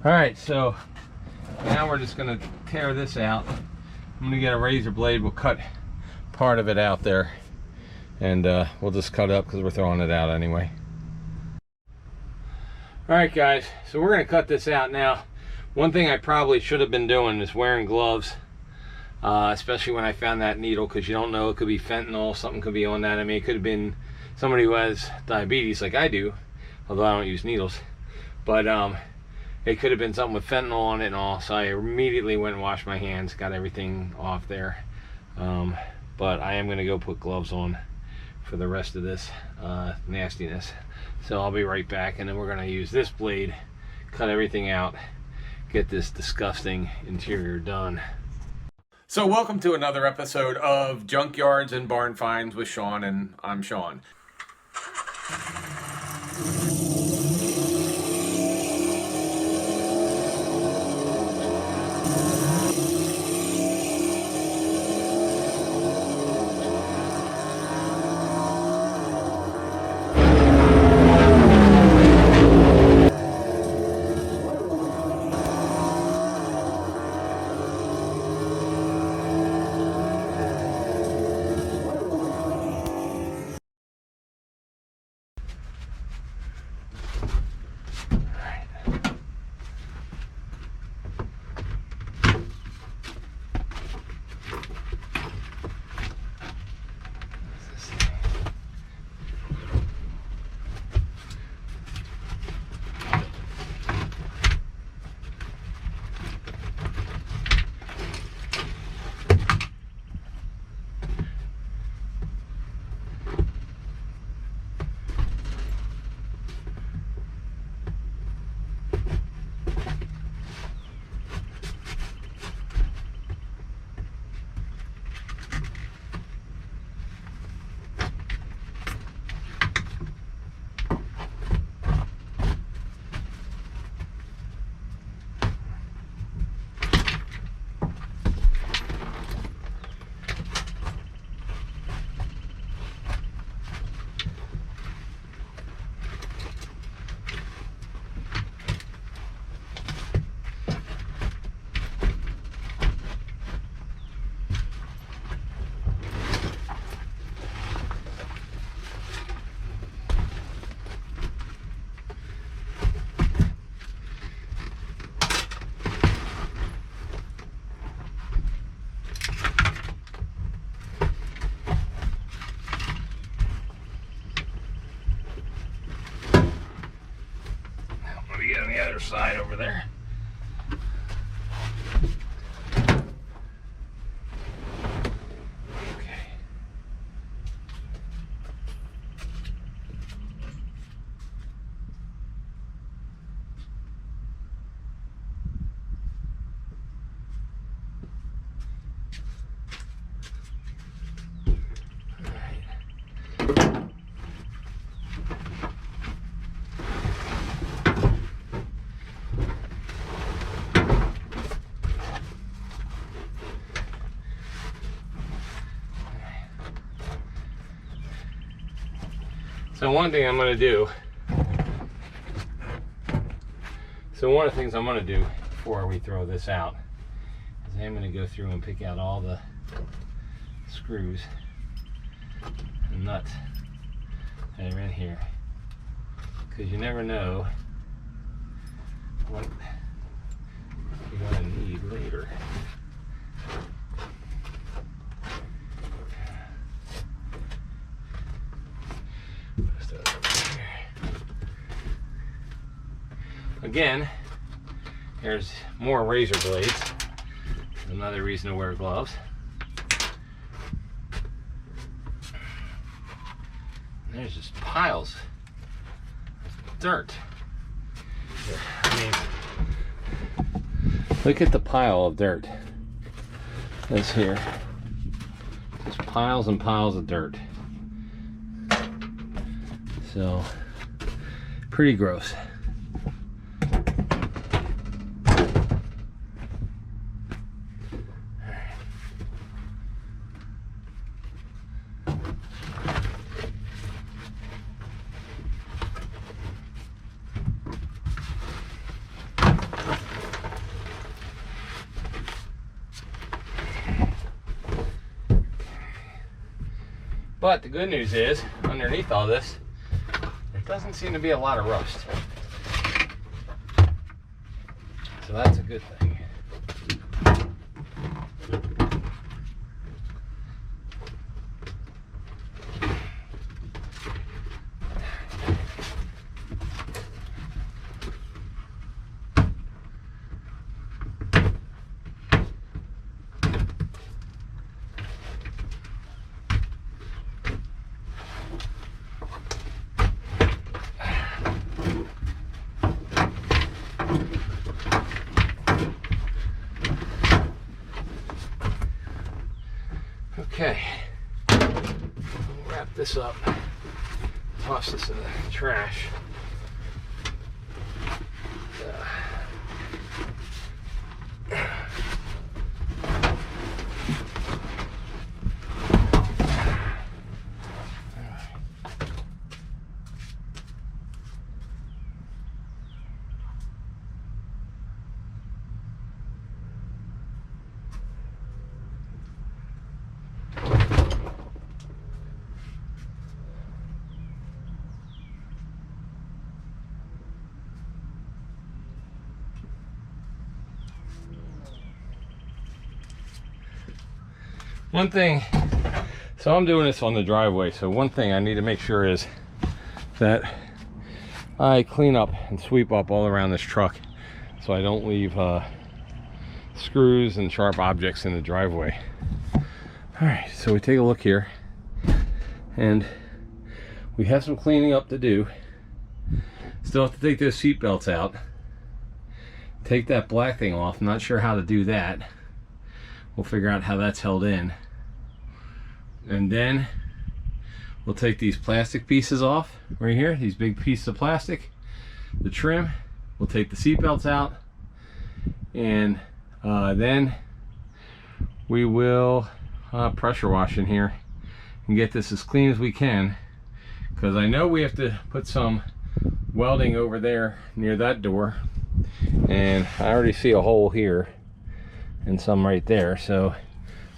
All right, so now we're just gonna tear this out. I'm gonna get a razor blade. We'll cut part of it out there, and we'll just cut it up because we're throwing it out anyway. All right, guys, so we're gonna cut this out now. One thing I probably should have been doing is wearing gloves, especially when I found that needle, because you don't know, it could be fentanyl, something could be on that. I mean, it could have been somebody who has diabetes like I do, although I don't use needles, but it could have been something with fentanyl on it and all. So I immediately went and washed my hands, got everything off there. But I am gonna go put gloves on for the rest of this nastiness. So I'll be right back, and then we're gonna use this blade, cut everything out, get this disgusting interior done. So welcome to another episode of Junkyards and Barn Finds with Sean, and I'm Sean. On the other side over there. Okay. So one thing I'm going to do, one of the things I'm going to do before we throw this out is I'm going to go through and pick out all the screws and nuts that are in here, because you never know what you're going to need later. Again, there's more razor blades. Another reason to wear gloves. And there's just piles of dirt. I mean, look at the pile of dirt that's here. Just piles and piles of dirt. So, pretty gross. But the good news is, underneath all this, there doesn't seem to be a lot of rust. So that's a good thing. Okay, we'll wrap this up, toss this in the trash. One thing, so I'm doing this on the driveway, so one thing I need to make sure is that I clean up and sweep up all around this truck so I don't leave screws and sharp objects in the driveway. All right, so we take a look here and we have some cleaning up to do. Still have to take those seat belts out, take that black thing off. I'm not sure how to do that. We'll figure out how that's held in. And then we'll take these plastic pieces off right here, these big pieces of plastic, the trim. We'll take the seat belts out, and then we will pressure wash in here and get this as clean as we can, because I know we have to put some welding over there near that door, and I already see a hole here and some right there, so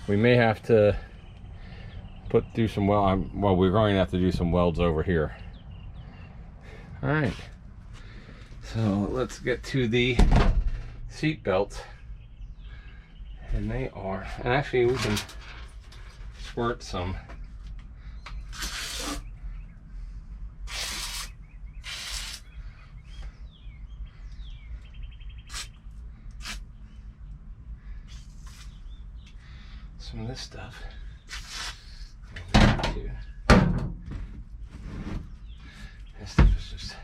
we may have to do some well, we're going to have to do some welds over here. All right, so let's get to the seat belts, and they are, and actually we can squirt some of this stuff. This stuff is just,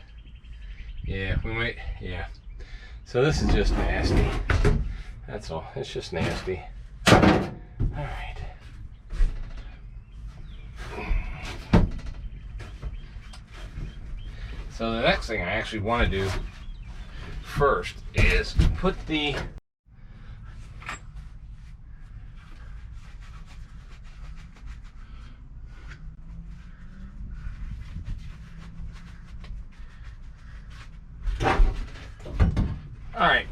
yeah, we might, yeah. So this is just nasty. That's all. It's just nasty. All right. So the next thing I actually want to do first is put the Alright.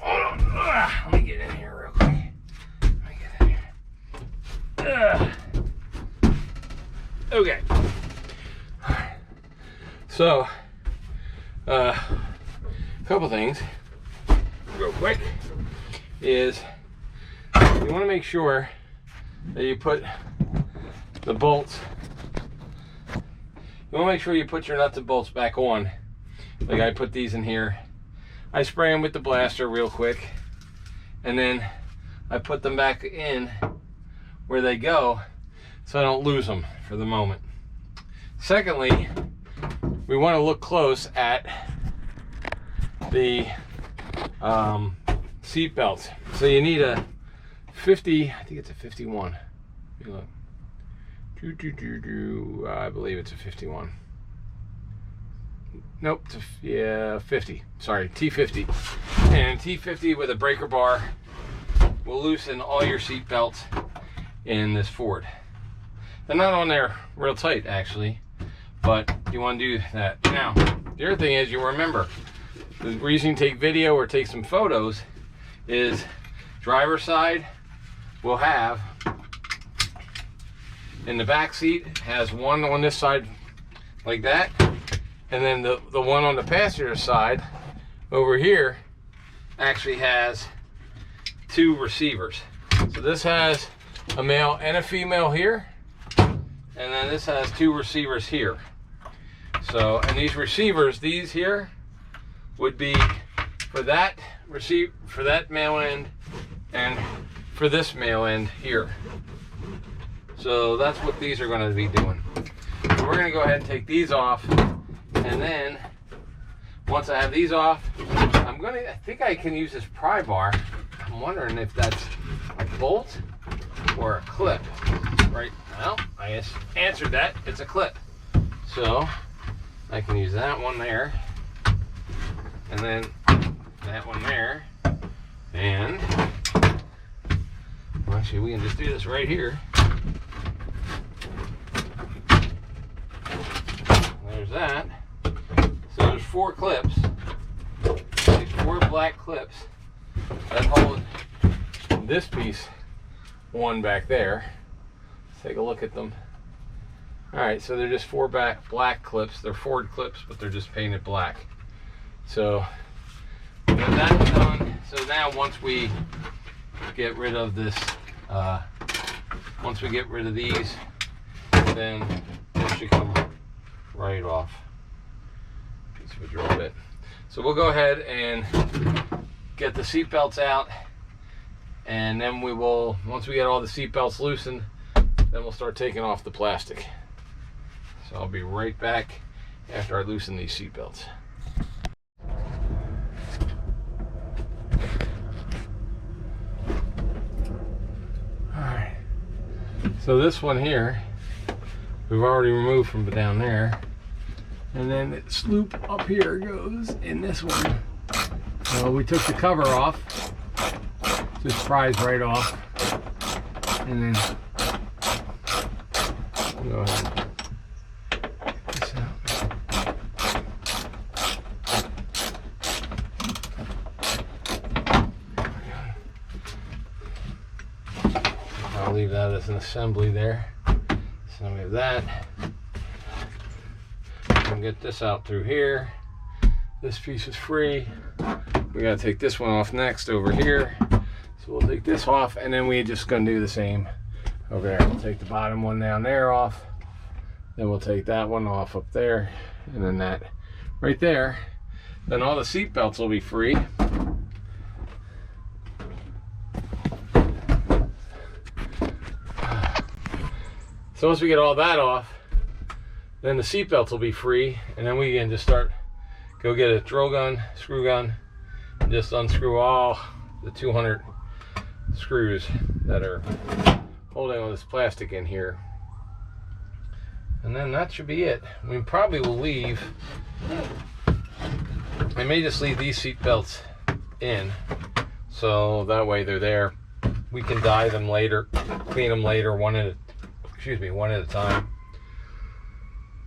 Let me get in here real quick. Let me get in here. Okay. So, a couple things real quick is you want to make sure that you put the bolts, you want to make sure you put your nuts and bolts back on. Like I put these in here, I spray them with the blaster real quick, and then I put them back in where they go so I don't lose them for the moment. Secondly, we want to look close at the seat belts. So you need a 50, I think it's a 51. Let me look. I believe it's a 51. Nope, yeah, 50. Sorry, T50. And T50 with a breaker bar will loosen all your seat belts in this Ford. They're not on there real tight, actually, but you want to do that. Now, the other thing is, you remember, the reason you take video or take some photos is driver's side will have in the back seat has one on this side like that, and then the one on the passenger side over here actually has 2 receivers. So this has a male and a female here, and then this has 2 receivers here. So, and these receivers, these here would be for that male end and for this male end here. So that's what these are going to be doing. So we're going to go ahead and take these off, and then once I have these off, I think I can use this pry bar. I'm wondering if that's a bolt or a clip. Right now, I just answered that. It's a clip. So I can use that one there, and then that one there, and well, actually we can just do this right here. There's that. So there's 4 clips, these 4 black clips that hold this piece one back there. Let's take a look at them. Alright, so they're just 4 black clips. They're Ford clips, but they're just painted black. So that's done. So now once we get rid of this, once we get rid of these, then this should come right off. Piece of a drill bit. So we'll go ahead and get the seat belts out, and then we will, once we get all the seat belts loosened, then we'll start taking off the plastic. So I'll be right back after I loosen these seat belts. Alright, so this one here we've already removed from down there, and then its loop up here goes in this one. So we took the cover off, just pries right off, and then go ahead. I'll leave that as an assembly there. So we have that. We'll get this out through here. This piece is free. We gotta take this one off next over here. So we'll take this off, and then we're just gonna do the same over there. We'll take the bottom one down there off. Then we'll take that one off up there, and then that right there. Then all the seat belts will be free. So once we get all that off, then the seat belts will be free, and then we can just go get a drill gun, screw gun, and just unscrew all the 200 screws that are holding all this plastic in here. And then that should be it. We probably will leave, I may just leave these seat belts in, so that way they're there. We can dye them later, clean them later, one at a time.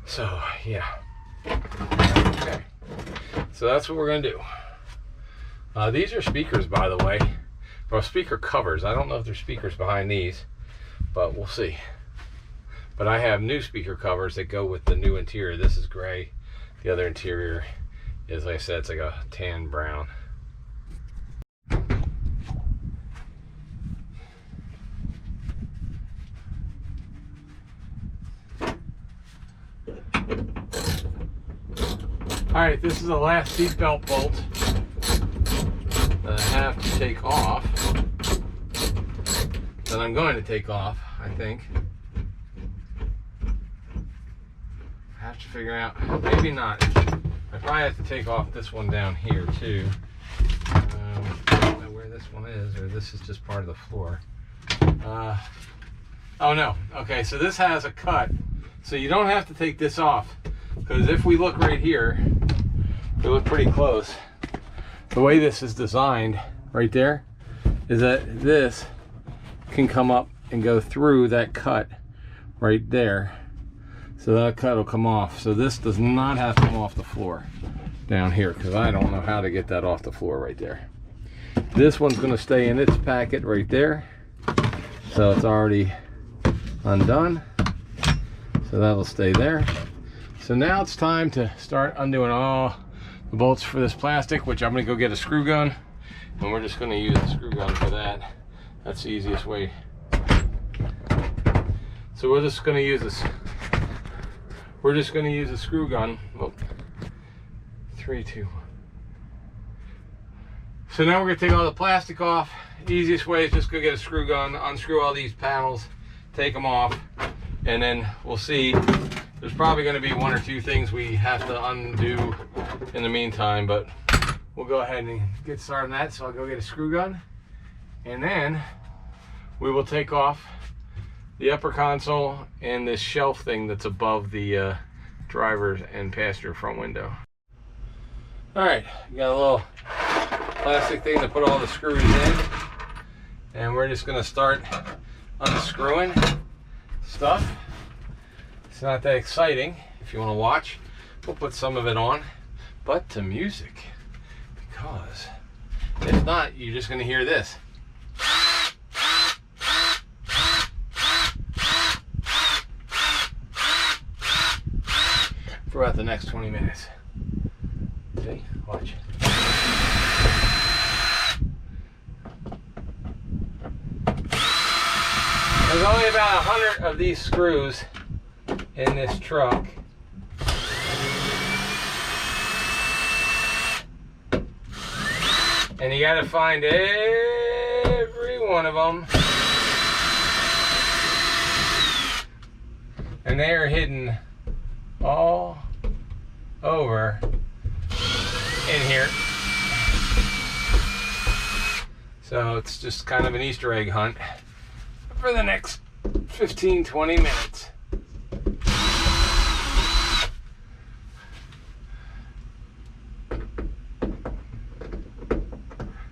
So yeah, okay, so that's what we're gonna do. These are speakers, by the way, or speaker covers. I don't know if there's speakers behind these, but we'll see. But I have new speaker covers that go with the new interior. This is gray, the other interior is, like I said, it's like a tan brown. Alright, this is the last seatbelt bolt that I have to take off. That I'm going to take off, I think. I have to figure out, maybe not. I probably have to take off this one down here too. I don't know where this one is, or this is just part of the floor. Oh no, okay, so this has a cut. So you don't have to take this off, because if we look right here, we look pretty close. The way this is designed right there is that this can come up and go through that cut right there. So that cut will come off. So this does not have to come off the floor down here, because I don't know how to get that off the floor right there. This one's going to stay in its packet right there. So it's already undone. So that'll stay there. So now it's time to start undoing all the bolts for this plastic, which I'm gonna go get a screw gun, and we're just gonna use the screw gun for that. That's the easiest way. So we're just gonna use this. We're just gonna use a screw gun. Oh, 3, 2, 1. So now we're gonna take all the plastic off. The easiest way is just go get a screw gun, unscrew all these panels, take them off, and then we'll see. There's probably gonna be 1 or 2 things we have to undo in the meantime, but we'll go ahead and get started on that. So I'll go get a screw gun, and then we will take off the upper console and this shelf thing that's above the driver's and passenger front window. All right, got a little plastic thing to put all the screws in, and we're just gonna start unscrewing stuff. It's not that exciting. If you want to watch, we'll put some of it on, but to music, because if not, you're just gonna hear this. For about the next 20 minutes. See? Watch. There's only about 100 of these screws in this truck. And you gotta find every one of them. And they are hidden all over in here. So it's just kind of an Easter egg hunt for the next 15-20 minutes.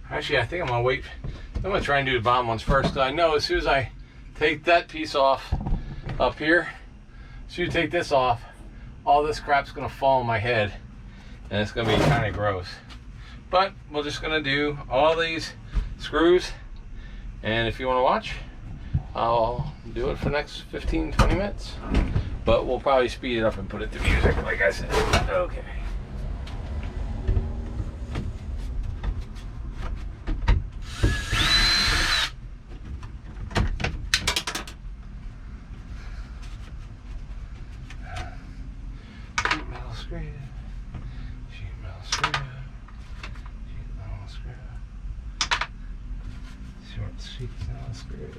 Actually, I think I'm gonna wait. I'm gonna try and do the bottom ones first, because I know as soon as I take that piece off up here, as soon as you take this off, all this crap's gonna fall on my head, and it's gonna be kind of gross. But we're just gonna do all these screws, and if you want to watch, I'll do it for the next 15-20 minutes. But we'll probably speed it up and put it to music, like I said. Okay. Sheet metal screw.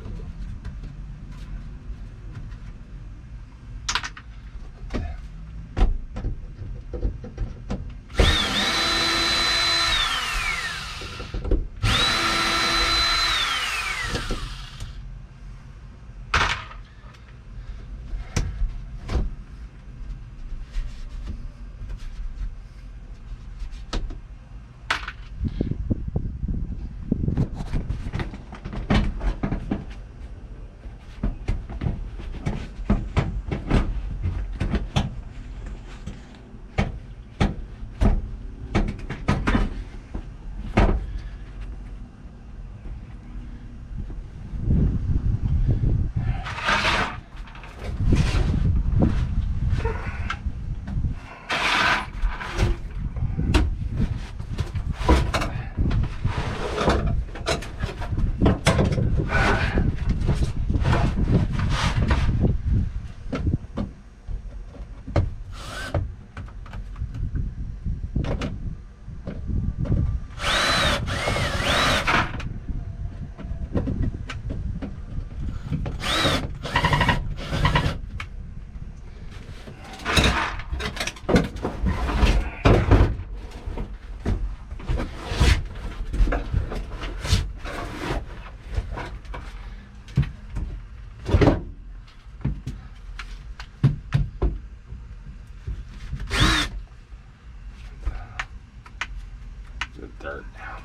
Dirt down.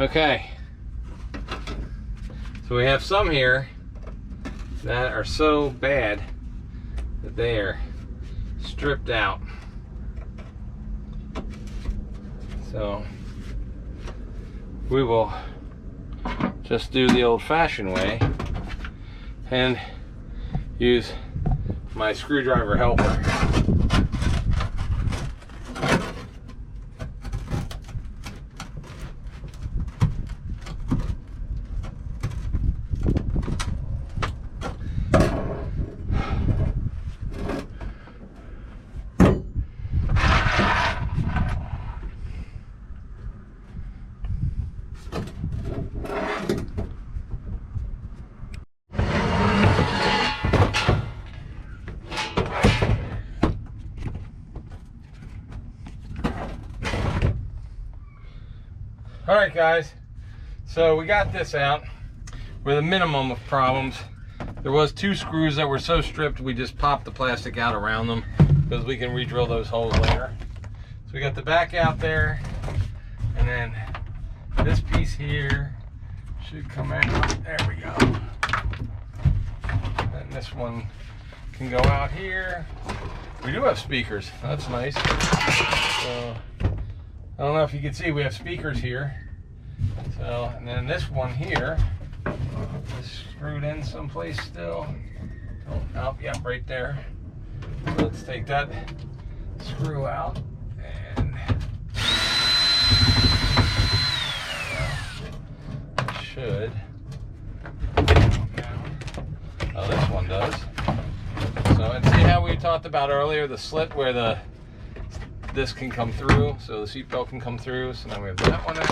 Okay. So we have some here that are so bad that they are stripped out. So we will just do the old-fashioned way and use my screwdriver helper. Alright guys, so we got this out with a minimum of problems. There was 2 screws that were so stripped we just popped the plastic out around them because we can re-drill those holes later. So we got the back out there, and then this piece here should come out. There we go. And this one can go out here. We do have speakers, that's nice. So I don't know if you can see, we have speakers here. So, and then this one here is screwed in someplace still. Oh, yeah, right there. So let's take that screw out and it should. Oh, this one does. So, and see how we talked about earlier the slit where this can come through, so the seat belt can come through. So now we have that one out.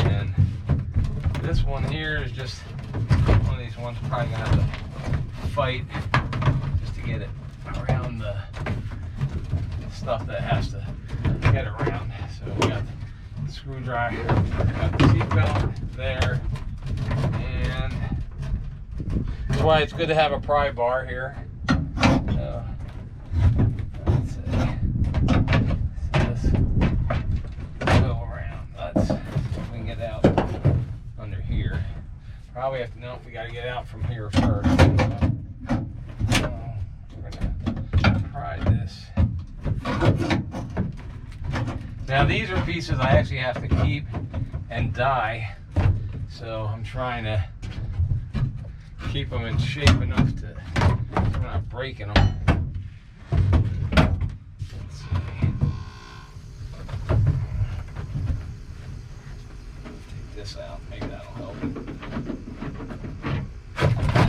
And this one here is just one of these ones probably gonna have to fight just to get it around the stuff that has to get around. So we got the screwdriver, we got the seat belt there, and that's why it's good to have a pry bar here. So, let's see. This go around. Let's see if we can get out under here. Probably have to know if we got to get out from here first. So we're gonna pry this. Now these are pieces I actually have to keep and die. So I'm trying to keep them in shape enough to, I'm not breaking them. Let's see. Take this out, maybe that'll help.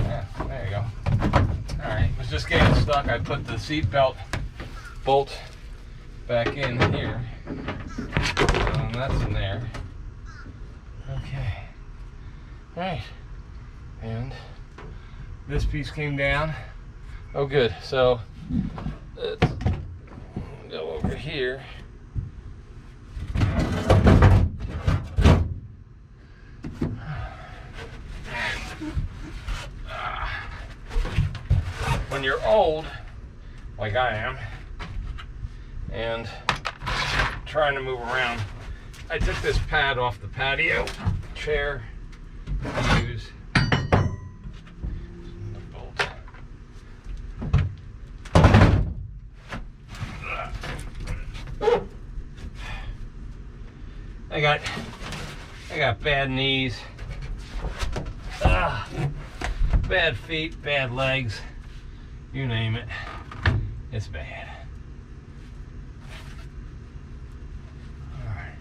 Yeah, there you go. Alright, was just getting stuck. I put the seat belt bolt back in here. And that's in there. Okay. Alright. And this piece came down. Oh good. So let's go over here. When you're old, like I am, and trying to move around, I took this pad off the patio chair to use. I got bad knees, bad feet, bad legs, you name it, it's bad. All right.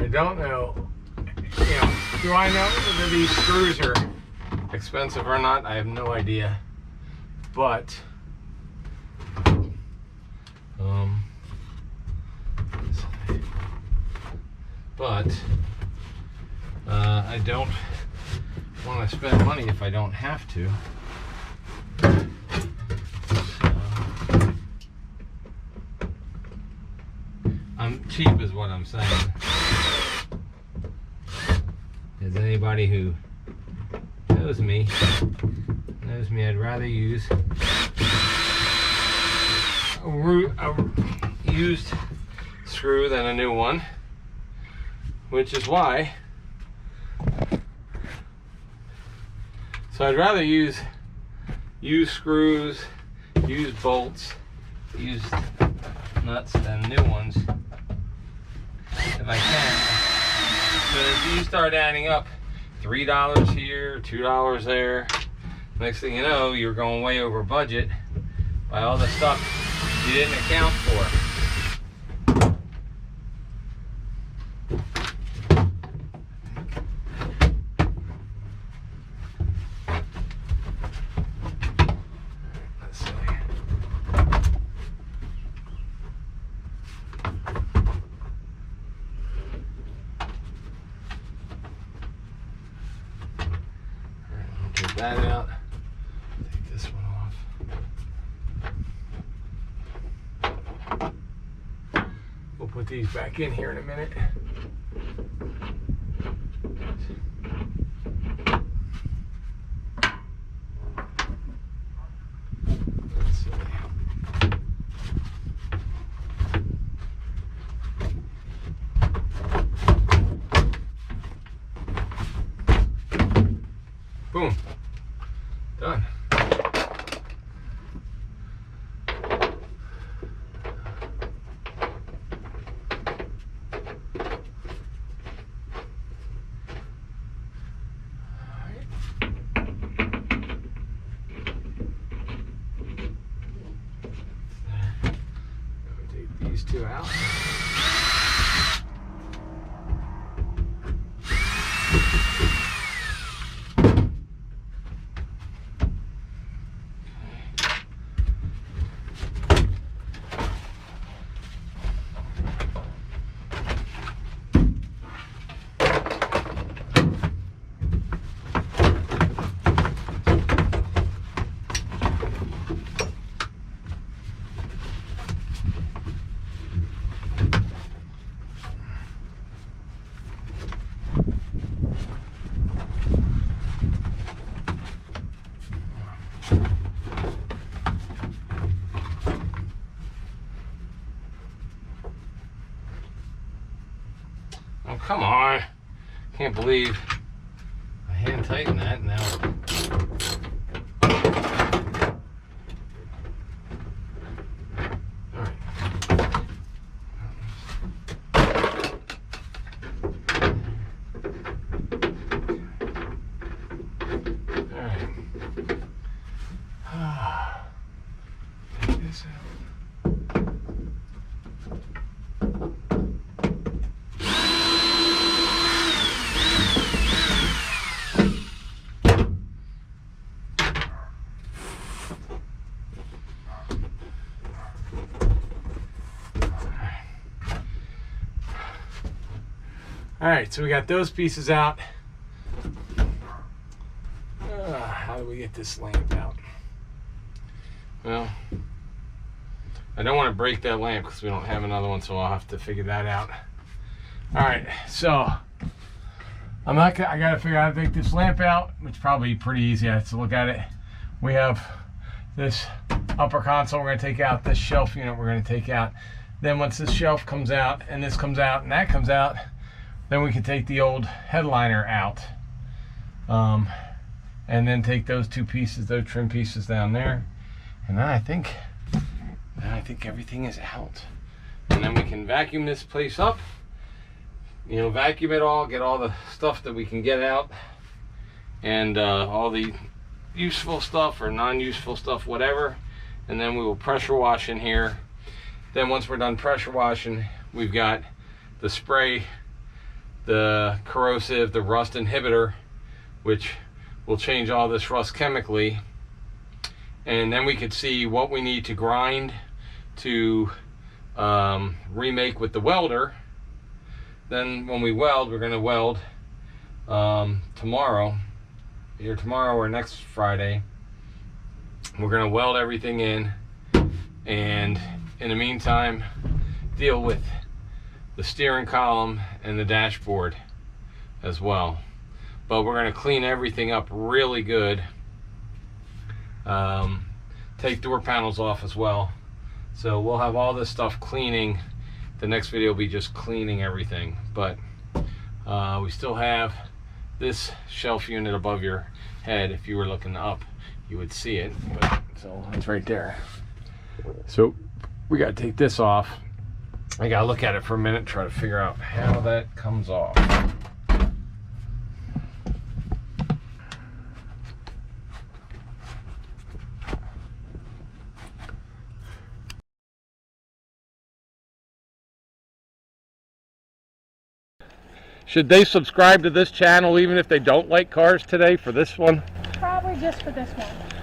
I don't know, do I know whether these screws are expensive or not? I have no idea. But I don't want to spend money if I don't have to. So, I'm cheap is what I'm saying. As anybody who knows me, I'd rather use a used screw than a new one, which is why. So I'd rather use used screws, used bolts, used nuts than new ones if I can. But if you start adding up $3 here, $2 there, next thing you know, you're going way over budget by all the stuff you didn't account for. That out. Take this one off. We'll put these back in here in a minute. Let's see. Boom. Done. Take these two out. Oh, come on. Can't believe I hand tightened that now. All right, so we got those pieces out. How do we get this lamp out? Well, I don't want to break that lamp because we don't have another one, so I'll have to figure that out. All right, so I gotta figure out how to take this lamp out, which is probably pretty easy. I have to look at it. We have this upper console we're gonna take out, this shelf unit we're gonna take out. Then once this shelf comes out, and this comes out, and that comes out, then we can take the old headliner out. And then take those two pieces, those trim pieces down there. And then I think everything is out. And then we can vacuum this place up. You know, vacuum it all, get all the stuff that we can get out. And all the useful stuff or non-useful stuff, whatever. And then we will pressure wash in here. Then once we're done pressure washing, we've got the spray the corrosive, the rust inhibitor, which will change all this rust chemically. And then we could see what we need to grind to remake with the welder. Then when we weld, we're going to weld tomorrow, either tomorrow or next Friday. We're going to weld everything in, and in the meantime deal with the steering column and the dashboard as well. But we're going to clean everything up really good. Take door panels off as well. So we'll have all this stuff cleaning. The next video will be just cleaning everything. But we still have this shelf unit above your head. If you were looking up, you would see it. But, so it's right there. So we got to take this off. I got to look at it for a minute, try to figure out how that comes off. Should they subscribe to this channel even if they don't like cars today for this one? Probably just for this one.